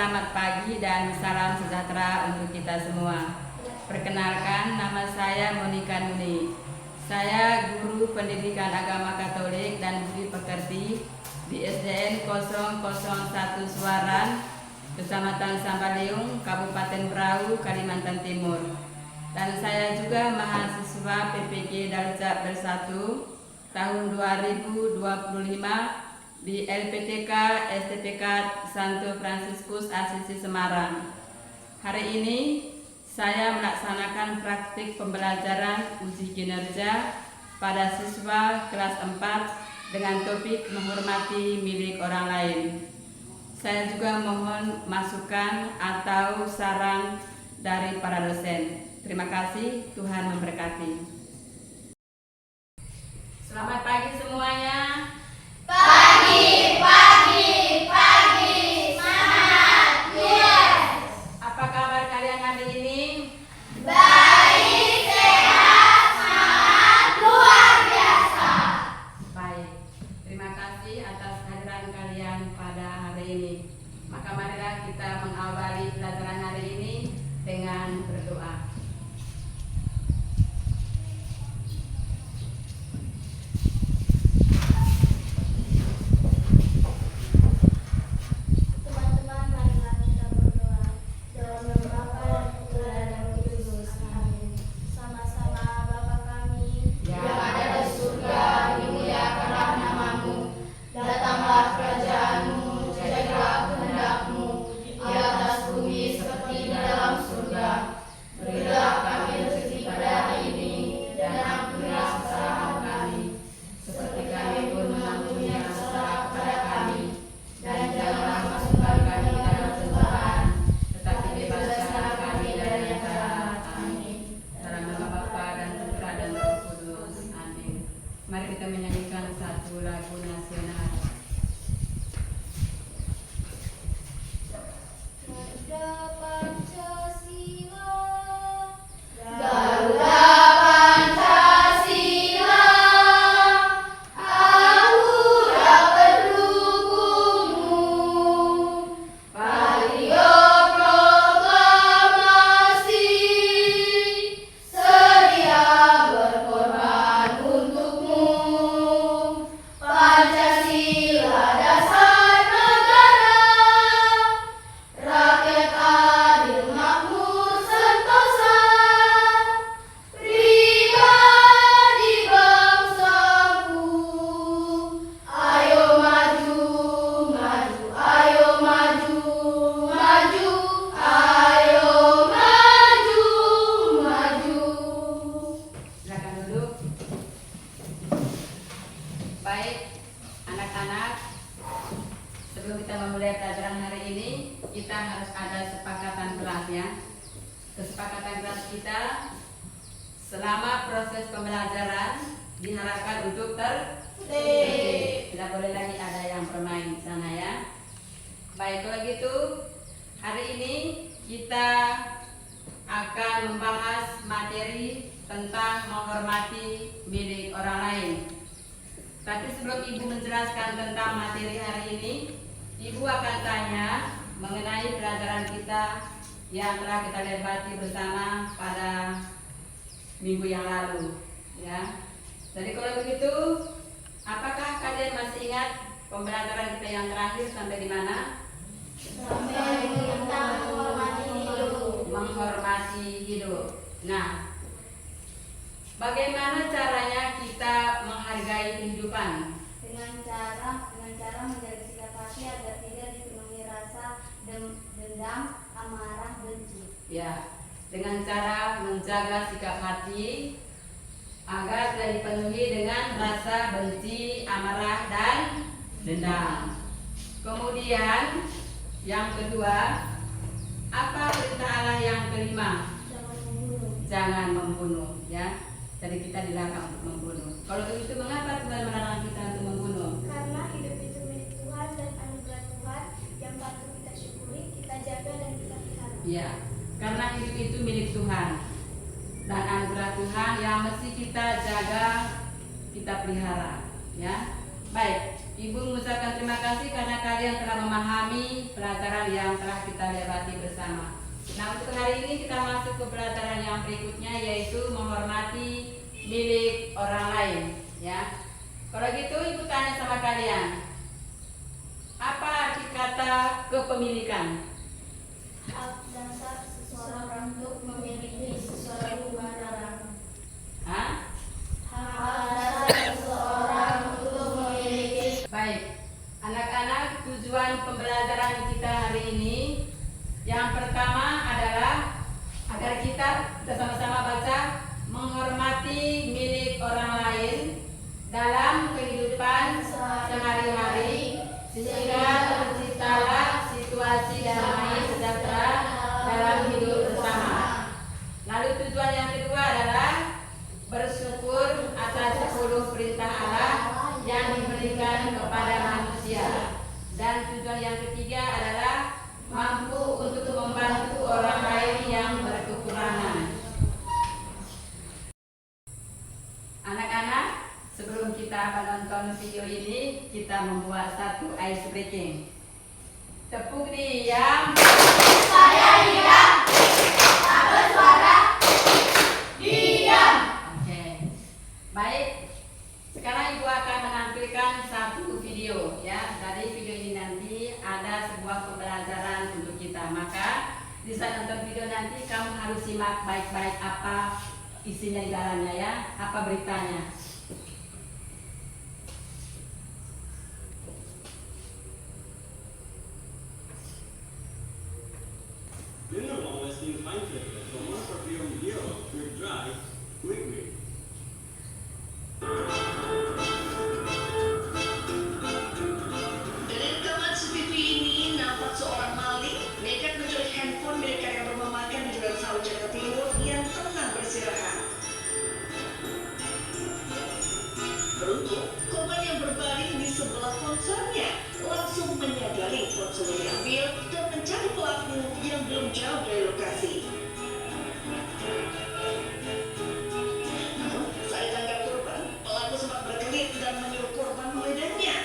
selamat pagi dan salam sejahtera untuk kita semua. Perkenalkan, nama saya Monika Nuni. Saya guru pendidikan agama Katolik dan budi pekerti di SDN 001 Suaran, Kecamatan Sambaleung, Kabupaten Berau, Kalimantan Timur. Dan saya juga mahasiswa PPG Darjat Bersatu tahun 2025 di LPTK STPK Santo Fransiskus Asisi Semarang. Hari ini saya melaksanakan praktik pembelajaran uji kinerja pada siswa kelas 4 dengan topik menghormati milik orang lain. Saya juga mohon masukan atau saran dari para dosen. Terima kasih, Tuhan memberkati. Selamat pagi semuanya. Pagi, semangat, yes. Apa kabar kalian hari ini? Baik, sehat, semangat, luar biasa. Baik, terima kasih atas kehadiran kalian pada hari ini. Maka marilah kita mengawali pelajaran hari ini dengan berdoa. Mari kita menyanyikan satu lagu nasional. Garuda Pancasila, aura pendukungmu, Patriot proklamasi, sedia berkorban untukmu. Pancasila dasar negara, rakyat adil makmur sentosa, pribadi bangsaku. Ayo maju, maju, ayo maju, maju, ayo maju, maju. Silakan duduk. Baik, anak-anak, sebelum kita memulai pelajaran hari ini, kita harus ada kesepakatan kelas ya. Kesepakatan kelas kita selama proses pembelajaran diharapkan untuk tertib. Tidak boleh lagi ada yang bermain di sana ya. Baik, kalau gitu hari ini kita akan membahas materi tentang menghormati milik orang lain. Tapi sebelum Ibu menjelaskan tentang materi hari ini, Ibu akan tanya mengenai pelajaran kita yang telah kita lewati bersama pada minggu yang lalu ya. Jadi kalau begitu, apakah kalian masih ingat pembelajaran kita yang terakhir sampai di mana? Sampai tentang menghormati hidup. Menghormati hidup. Nah, bagaimana caranya kita menghargai kehidupan? dengan cara menjaga sikap hati agar tidak dipenuhi rasa dendam, amarah, benci. Ya, dengan cara menjaga sikap hati agar tidak dipenuhi dengan rasa benci, amarah, dan dendam. Kemudian yang kedua, apa perintah Allah yang kelima? Jangan membunuh. Jangan membunuh ya. Jadi kita dilarang untuk membunuh. Kalau begitu mengapa Tuhan melarang kita untuk membunuh? Karena hidup itu milik Tuhan dan anugerah Tuhan yang patut kita syukuri, kita jaga dan kita pelihara. Ya, karena hidup itu milik Tuhan dan anugerah Tuhan yang mesti kita jaga, kita pelihara ya. Baik, Ibu mengucapkan terima kasih karena kalian telah memahami pelajaran yang telah kita lewati bersama. Nah, untuk hari ini kita masuk ke pelajaran yang berikutnya, yaitu menghormati milik orang lain. Ya, kalau gitu Ibu tanya sama kalian, apa arti kata kepemilikan? Hak dasar seseorang untuk memiliki sesuatu barang. Hah? Hak dasar seseorang untuk memiliki. Baik, anak-anak, tujuan pembelajaran kita hari ini yang pertama adalah agar kita sama-sama baca menghormati milik orang lain dalam kehidupan sehari-hari sehingga terciptalah situasi damai sejahtera dalam hidup bersama. Lalu tujuan yang kedua adalah bersyukur atas 10 perintah Allah yang diberikan kepada manusia. Dan tujuan yang ketiga adalah mampu untuk membantu orang lain yang berkekurangan. Anak-anak, sebelum kita menonton video ini, kita membuat satu ice breaking. Tepuk diam. Saya diam. Tak bersuara. Diam. Oke. Baik. Sekarang Ibu akan menampilkan satu video ya. Dari video ini nanti ada sebuah pembelajaran untuk kita. Maka di saat nonton video nanti kamu harus simak baik-baik apa isinya di dalamnya ya, apa beritanya. Mineral is the fine flavor from one perfume hero with dry, quickly. Dari rekaman CCTV ini nampak seorang maling nekat mencuri handphone milik karyawan rumah makan di Jalan Sawit Jakarta Timur yang tengah beristirahat. Beruntung, korban yang berbaring di sebelah ponselnya langsung menyadari ponselnya diambil dan mencari pelaku yang belum jauh dari lokasi. Namun, saat ditangkap korban, pelaku sempat berkelit dan menyuruh korban meledaknya.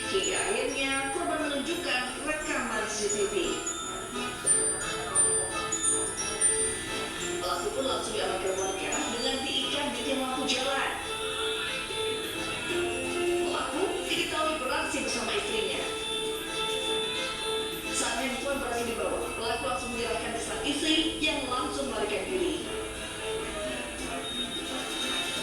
Hingga akhirnya korban menunjukkan rekaman CCTV. Pelaku pun langsung diamankan warga dengan diikat di tiang lampu jalan. Pelaku diketahui beraksi bersama istrinya. Saat handphone berhasil dibawa, pelaku langsung menyerahkan ke sang istri yang langsung melarikan diri.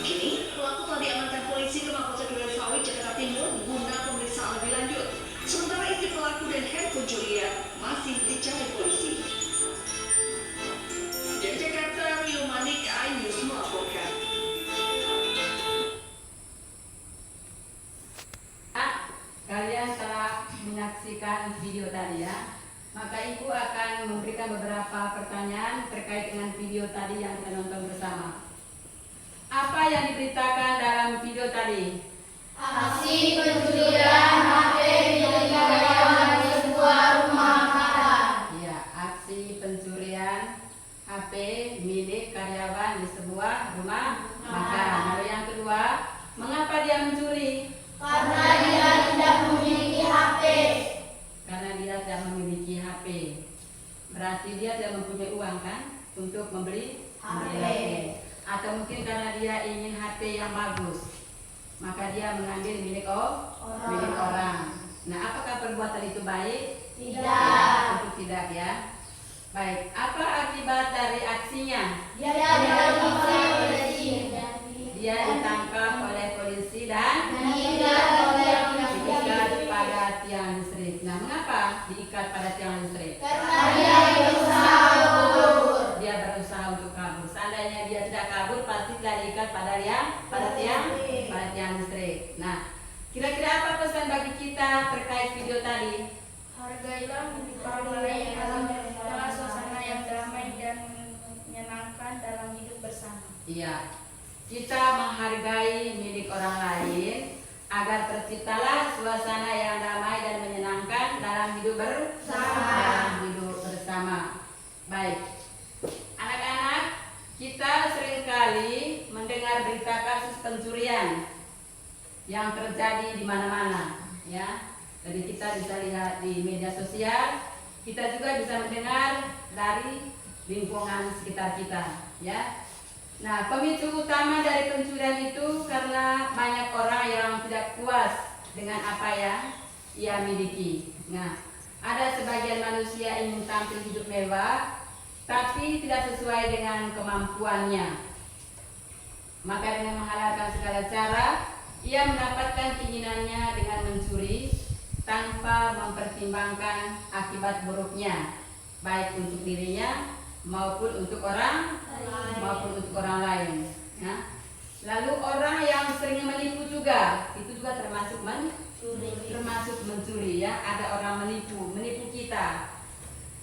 Kini, pelaku telah diamankan polisi ke Mapolsek Duren Sawit, Jakarta Timur guna pemeriksaan lebih lanjut. Sementara istri pelaku dan handphone curian masih dicari polisi. Dari Jakarta, Rio Manik, iNews melaporkan. Kalian telah menyaksikan video tadi ya. Maka Ibu akan memberikan beberapa pertanyaan terkait dengan video tadi yang kita nonton bersama. Apa yang diberitakan dalam video tadi? Aksi pencurian HP milik karyawan di sebuah rumah makan. Iya, aksi pencurian HP milik karyawan di sebuah rumah makan. Lalu yang kedua, mengapa dia mencuri? Karena dia tidak memiliki HP. Karena dia tidak memiliki HP. Berarti dia tidak mempunyai uang kan untuk membeli HP. Atau mungkin karena dia ingin HP yang bagus, maka dia mengambil milik orang. Nah, apakah perbuatan itu baik? Tidak. Tentu tidak ya. Baik, apa akibat dari aksinya? Dia ditangkap polisi. Dia ditangkap oleh polisi dan Diikat oleh diikat pada tiang listrik. Nah, mengapa diikat pada tiang listrik? karena dia berusaha kabur. Dia berusaha untuk kabur. Seandainya dia tidak kabur, pasti tidak diikat pada tiang listrik. Nah, kira-kira apa pesan bagi kita terkait video tadi? Hargailah milik orang lain dalam suasana yang damai dan menyenangkan dalam hidup bersama. Iya, kita menghargai milik orang lain agar terciptalah suasana yang damai dan menyenangkan dalam hidup bersama. Baik, anak-anak, kita seringkali mendengar berita kasus pencurian. yang terjadi di mana-mana, ya. Jadi kita bisa lihat di media sosial, kita juga bisa mendengar dari lingkungan sekitar kita, ya. Nah, pemicu utama dari pencurian itu karena banyak orang yang tidak puas dengan apa yang ia miliki. Nah, ada sebagian manusia ingin tampil hidup mewah, tapi tidak sesuai dengan kemampuannya. Maka dengan menghalalkan segala cara, ia mendapatkan keinginannya dengan mencuri tanpa mempertimbangkan akibat buruknya, baik untuk dirinya maupun untuk orang lain. Nah, lalu orang yang sering menipu juga, itu juga termasuk mencuri, ya. Ada orang menipu kita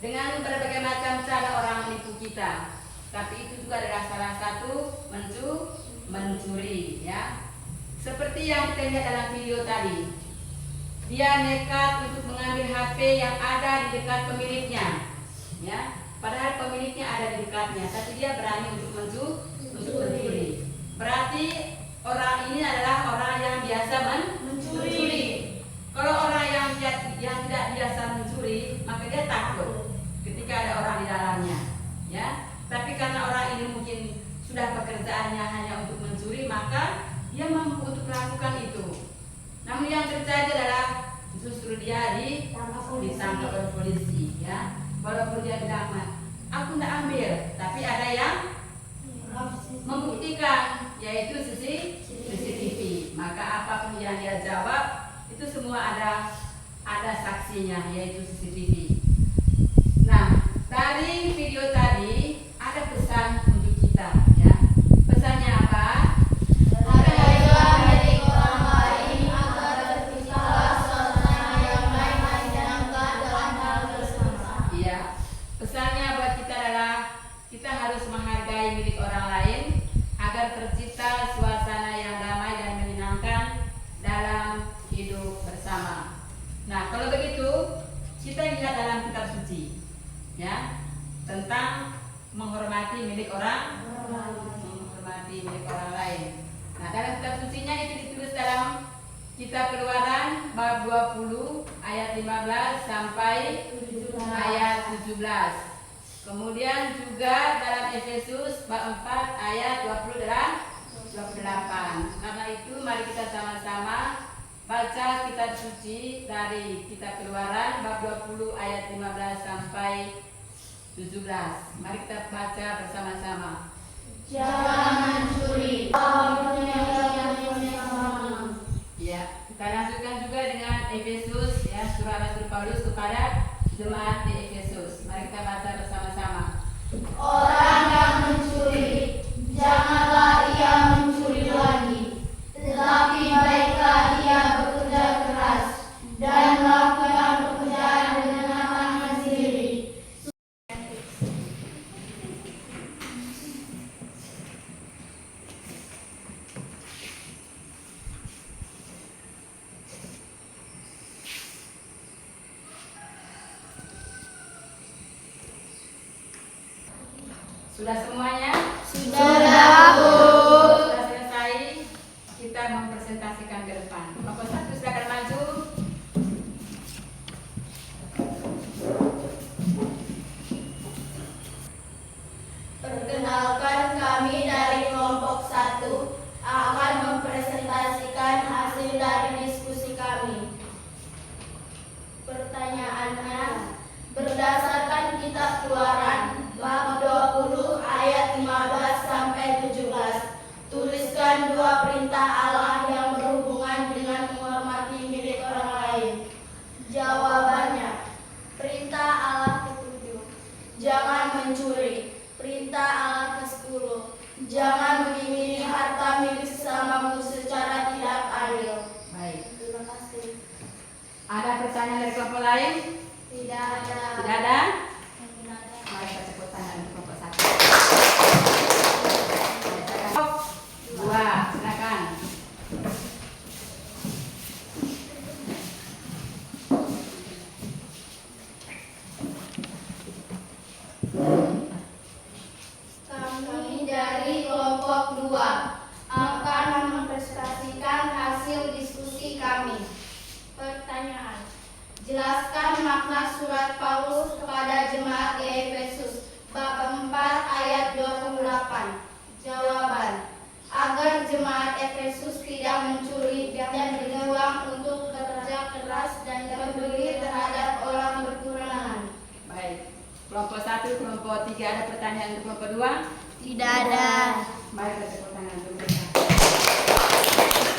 dengan berbagai macam cara orang menipu kita, tapi itu juga adalah salah satu mencuri, ya. Seperti yang kita lihat dalam video tadi, dia nekat untuk mengambil HP yang ada di dekat pemiliknya, ya. Padahal pemiliknya ada di dekatnya, tapi dia berani untuk mencuri. Berarti orang ini adalah orang yang biasa mencuri. Kalau orang yang tidak biasa mencuri, maka dia takut ketika ada orang di dalamnya, ya. Tapi karena orang ini mungkin sudah pekerjaannya hanya untuk mencuri, maka dia mampu untuk melakukan itu. Namun yang terjadi adalah justru dia ditangkap oleh polisi, ya. Walaupun dia bilang, aku tidak ambil, tapi ada yang membuktikan, yaitu CCTV. Maka apapun yang dia jawab, itu semua ada saksinya, yaitu CCTV. Nah, dari video tadi ada pesan untuk kita, ya. Pesannya apa? Hargailah milik orang lain agar terciptalah suasana yang baik dan menyenangkan dalam hal bersama. Iya. Pesannya buat kita adalah kita harus menghargai milik orang lain agar tercipta suasana yang damai dan menyenangkan dalam hidup bersama. Nah, kalau begitu kita lihat dalam kitab suci, ya, tentang menghormati milik orang lain. Nah, dalam kitab sucinya itu ditulis dalam kitab Keluaran bab 20 ayat 15 sampai ayat 17. Kemudian juga dalam Efesus bab 4 ayat 28. Karena itu mari kita sama-sama baca kitab suci dari kitab Keluaran bab 20 ayat 15 sampai 17. Mari kita baca bersama-sama. Jangan mencuri. Ya, kita lanjutkan juga dengan Efesus, ya, surat Rasul Paulus kepada jemaat di Efesus. Mari kita baca bersama-sama. Orang yang mencuri, janganlah ia mencuri lagi, tetapi baiklah ia bekerja keras dan melakukan pekerjaan dengan tangannya sendiri. Sudah semuanya? Sudah, Bu. Sudah selesai. Kita mempresentasikan ke depan. Bapak satu silakan maju. Perkenalkan, kami dari kelompok 1 akan mempresentasikan hasil dari diskusi kami. Pertanyaannya, berdasarkan kitab Keluaran bab 20 ayat 15 sampai 17, tuliskan dua perintah Allah yang berhubungan dengan menghormati milik orang lain. Jawabannya, perintah Allah ke-7, jangan mencuri. Perintah Allah ke-10, jangan mengingini harta milik sesamamu secara tidak adil. Baik. Terima kasih. Ada pertanyaan dari kelompok lain? Tidak ada. Tidak ada? Tidak ada. Mari kita tepuk tangan untuk kelompok satu. Dua, silakan. Kami dari kelompok 2 akan mempresentasikan hasil Jelaskan makna surat Paulus kepada jemaat di Efesus, bab 4 ayat 28. Jawaban: agar jemaat Efesus tidak mencuri dan berjuang untuk bekerja keras dan peduli terhadap orang berkekurangan. Baik. Kelompok 1, kelompok 3 ada pertanyaan untuk kelompok 2? Tidak ada. Mari kita tepuk tangan untuk mereka.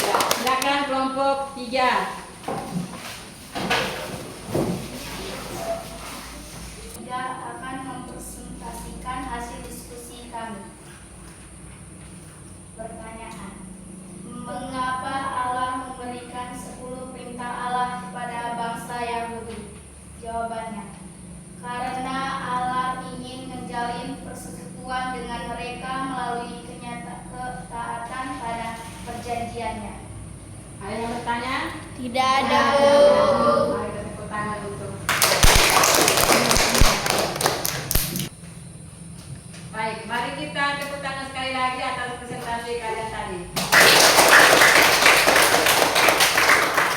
Ya, silakan kelompok 3. Tidak akan mempresentasikan hasil diskusi kami. Pertanyaan: mengapa Allah memberikan 10 perintah Allah kepada bangsa Yahudi? Jawabannya: karena Allah ingin menjalin persekutuan dengan mereka melalui ketaatan pada perjanjiannya. Ada yang bertanya? Tidak ada. Mari kita tepuk tangan untuk. Baik, mari kita tepuk tangan sekali lagi atas presentasi kalian tadi.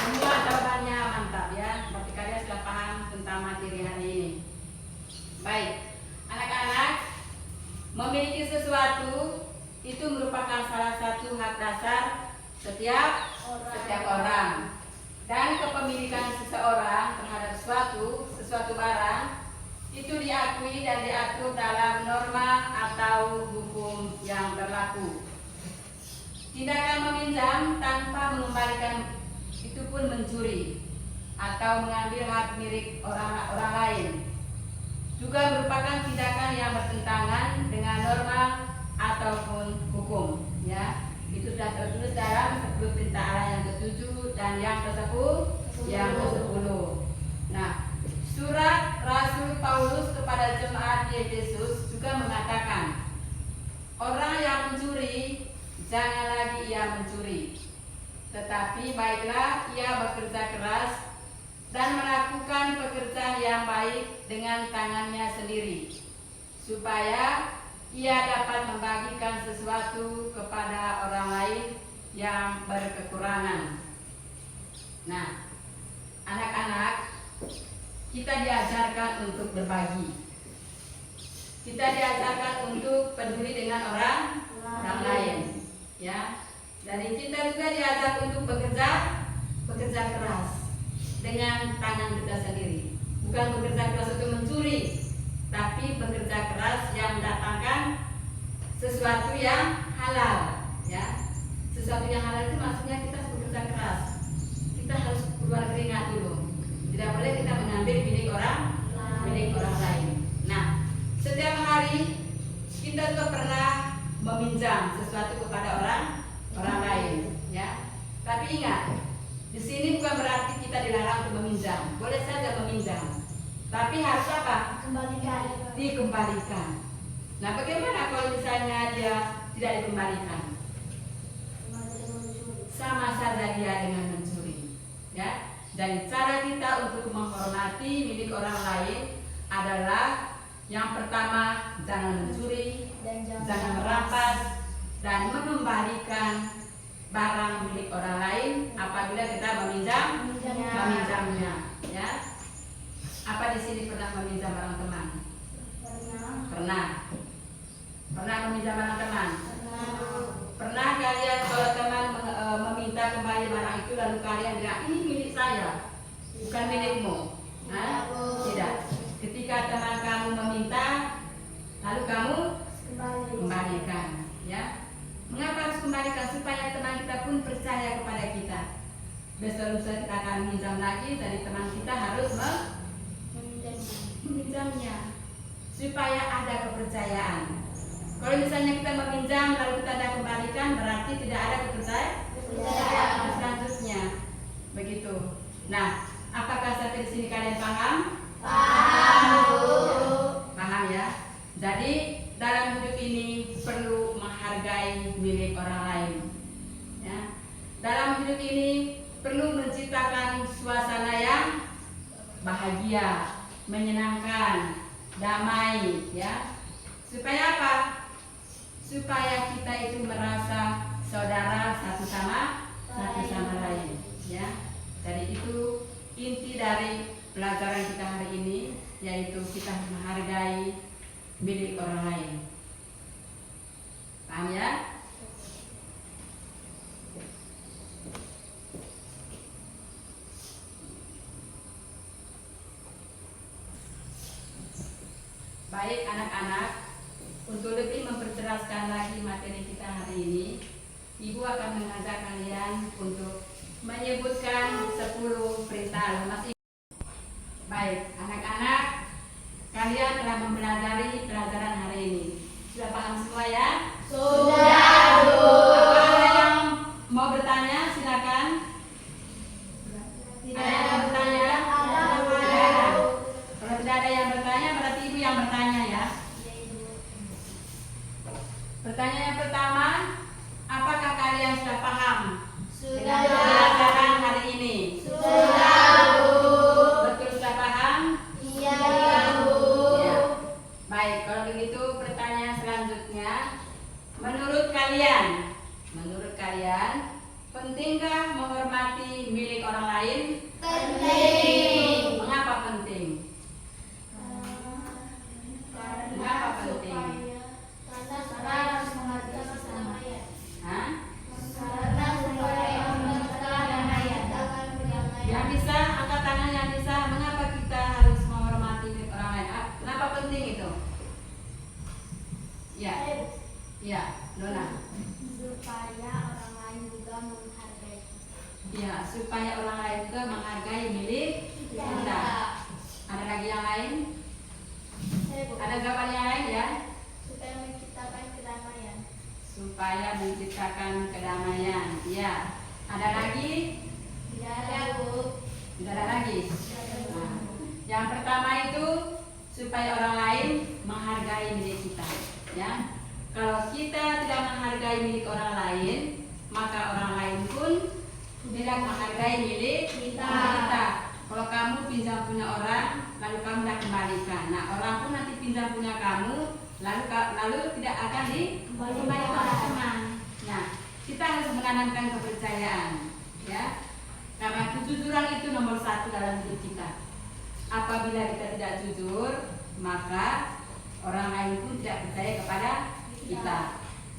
Semua jawabannya mantap ya. Berarti kalian sudah paham tentang materi hari ini. Baik, anak-anak, memiliki sesuatu itu merupakan salah satu hak dasar setiap orang. Dan kepemilikan seseorang terhadap sesuatu barang itu diakui dan diatur dalam norma atau hukum yang berlaku. Tindakan meminjam tanpa mengembalikan itu pun mencuri atau mengambil hak milik orang lain juga merupakan tindakan yang bertentangan dengan norma ataupun hukum. Ya, itu sudah tertulis dalam 10 perintah Allah yang ke-7 dan yang ke-10. Nah, surat Rasul Paulus kepada jemaat di Efesus juga mengatakan, orang yang mencuri jangan lagi ia mencuri, tetapi baiklah ia bekerja keras dan melakukan pekerjaan yang baik dengan tangannya sendiri, supaya ia dapat membagikan sesuatu kepada orang lain yang berkekurangan. Nah, anak-anak, kita diajarkan untuk berbagi. Kita diajarkan untuk peduli dengan orang lain, ya. Dan kita juga diajar untuk bekerja keras dengan tangan kita sendiri. Bukan bekerja keras untuk mencuri, tapi bekerja keras yang mendatangkan sesuatu yang halal, ya. Sesuatu yang halal itu maksudnya kita harus bekerja keras. Kita harus keluar keringat dulu. Tidak boleh kita mengambil milik orang lain. Nah, setiap hari kita juga pernah meminjam sesuatu kepada orang lain, ya. Tapi ingat, di sini bukan berarti kita dilarang untuk meminjam. Boleh saja meminjam, tapi harus apa? Dikembalikan. Nah, bagaimana kalau misalnya dia tidak dikembalikan? Sama saja dia dengan mencuri, ya. Dan cara kita untuk menghormati milik orang lain adalah yang pertama, jangan mencuri, jangan merampas, dan mengembalikan barang milik orang lain apabila kita meminjamnya, ya. Apa di sini pernah meminjam barang teman? Pernah meminjam barang teman? Pernah kalian kalau teman meminta kembali barang itu lalu kalian bilang ini milik saya, bukan milikmu? Nah, tidak. Ketika teman kamu meminta, lalu kamu kembalikan, ya. Mengapa harus kembalikan? Supaya teman kita pun percaya kepada kita. Besok lusa kita akan meminjam lagi, jadi teman kita harus meminjamnya, supaya ada kepercayaan. Kalau misalnya kita meminjam lalu kita tidak kembalikan, berarti tidak ada kepercayaan selanjutnya. Begitu. Nah, apakah sampai di sini kalian paham? Paham ya. Jadi dalam hidup ini perlu menghargai milik orang lain. Ya. Dalam hidup ini perlu menciptakan suasana yang bahagia, menyenangkan, damai, ya. Supaya apa? Supaya kita itu merasa saudara satu sama lain, ya. Jadi itu inti dari pelajaran kita hari ini, yaitu kita menghargai milik orang lain. Paham ya? Baik anak-anak, untuk lebih memperjelaskan lagi materi kita hari ini, Ibu akan mengajak kalian untuk menyebutkan 10 perintah. Masih baik, anak-anak, kalian telah mempelajari pelajaran hari ini. Sudah paham semua ya? Sudah, Bu. Apa ada yang mau bertanya? Silakan. Ada yang mau bertanya? Ada, Bu. Tidak ada. Kalau tidak ada yang bertanya, berarti Ibu yang bertanya ya. Pertanyaan yang pertama, apakah kalian sudah paham dengan pelajaran hari ini? Sudah, Bu. Betul sudah paham? Iya, Bu. Ya. Baik, kalau begitu pertanyaan selanjutnya, menurut kalian, pentingkah menghormati milik orang lain? Penting. Mengapa penting? Mengapa penting? Karena harus menghargai sesama ya. Hah? Karena supaya menciptakan damai. Yang bisa angkat tangan, yang bisa. Mengapa kita harus menghormati milik orang lain? Kenapa penting itu? Ya, ya, Dona. Supaya orang lain juga menghargai Ya, supaya orang lain juga menghargai milik kita. Ada lagi yang lain? Ada jawaban yang lain ya? supaya menciptakan kedamaian. Supaya menciptakan kedamaian. Ya. Ada lagi? Tidak ada, Bu. Tidak ada lagi. Nah, yang pertama itu supaya orang lain menghargai milik kita. Ya. Kalau kita tidak menghargai milik orang lain, maka orang lain pun tidak menghargai milik kita. Kalau kamu pinjam punya orang, lalu kamu tidak kembalikan. Nah, orang pun nanti pinjam punya kamu, lalu tidak akan dikembalikan teman. Nah, kita harus menanamkan kepercayaan, ya. Karena kejujuran itu nomor 1 dalam hidup kita. Apabila kita tidak jujur, maka orang lain pun tidak percaya kepada kita.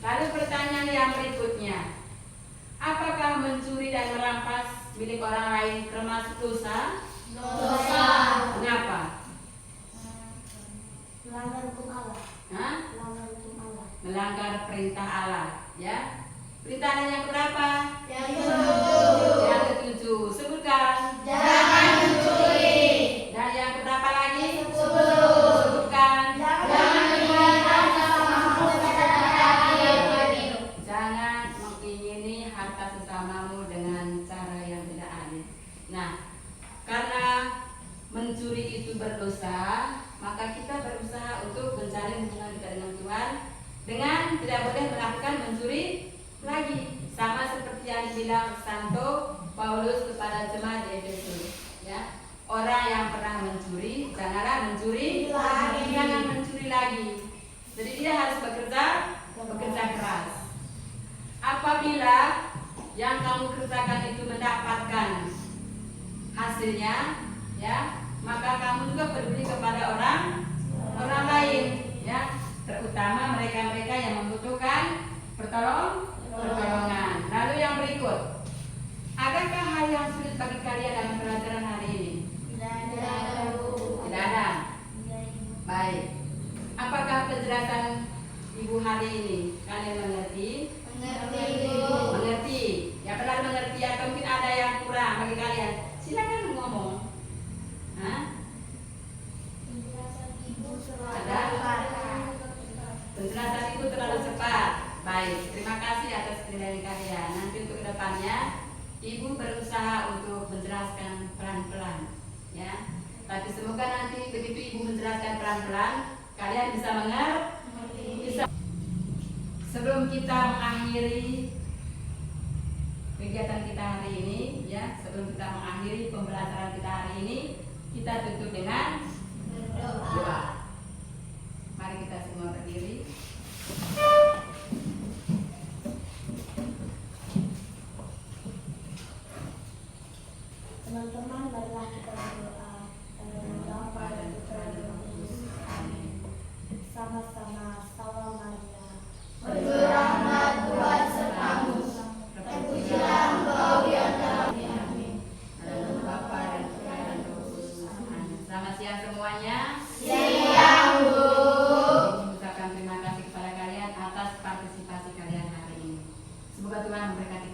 Lalu pertanyaan yang berikutnya, apakah mencuri dan merampas milik orang lain termasuk dosa? Dosa. Mengapa? Melanggar hukum Allah. Hah? Melanggar hukum Allah. Melanggar perintah Allah, ya. Perintah Allah yang berapa? Yang ketujuh. Yang ketujuh. Sebutkan. Jangan mencuri. Dan yang berapa lagi? 10. Sebutkan. Jangan menginginkan sesamamu secara yang adil. Jangan mengingini harta sesamamu dengan cara yang tidak adil. Nah, karena mencuri itu berdosa, maka kita berusaha untuk mencari hubungan kita dengan Tuhan dengan tidak boleh melakukan mencuri lagi. Sama seperti yang dibilang Santo Paulus kepada jemaat di Efesus, ya. Orang yang pernah mencuri, janganlah mencuri lagi. Jangan mencuri lagi. Jadi dia harus bekerja keras. Apabila yang kamu kerjakan itu mendapatkan hasilnya, ya, maka kamu juga peduli kepada orang lain, ya, terutama mereka-mereka yang membutuhkan pertolongan. Lalu yang berikut, adakah hal yang sulit bagi kalian dalam pelajaran hari ini? Tidak ada, Bu. Tidak ada. Baik. Apakah penjelasan Ibu hari ini kalian mengerti? Mengerti, Bu. Mengerti. Ya, benar mengerti, atau mungkin ada yang kurang bagi kalian? Silakan ngomong. Hah? Penjelasan Ibu Ada? Penjelasan Ibu terlalu cepat. Baik, terima kasih atas penilaian kalian. Nanti untuk kedepannya Ibu berusaha untuk menjelaskan pelan-pelan, ya. Tapi semoga nanti begitu Ibu menjelaskan pelan-pelan, kalian bisa mengerti. Sebelum kita mengakhiri kegiatan kita hari ini, ya, sebelum kita mengakhiri pembelajaran kita hari ini, kita tutup dengan doa. Mari kita semua berdiri. Teman-teman, marilah kita berdoa. Selamat siang semuanya. Siang, Bu. Mengucapkan terima kasih kepada kalian atas partisipasi kalian hari ini. Semoga Tuhan memberkati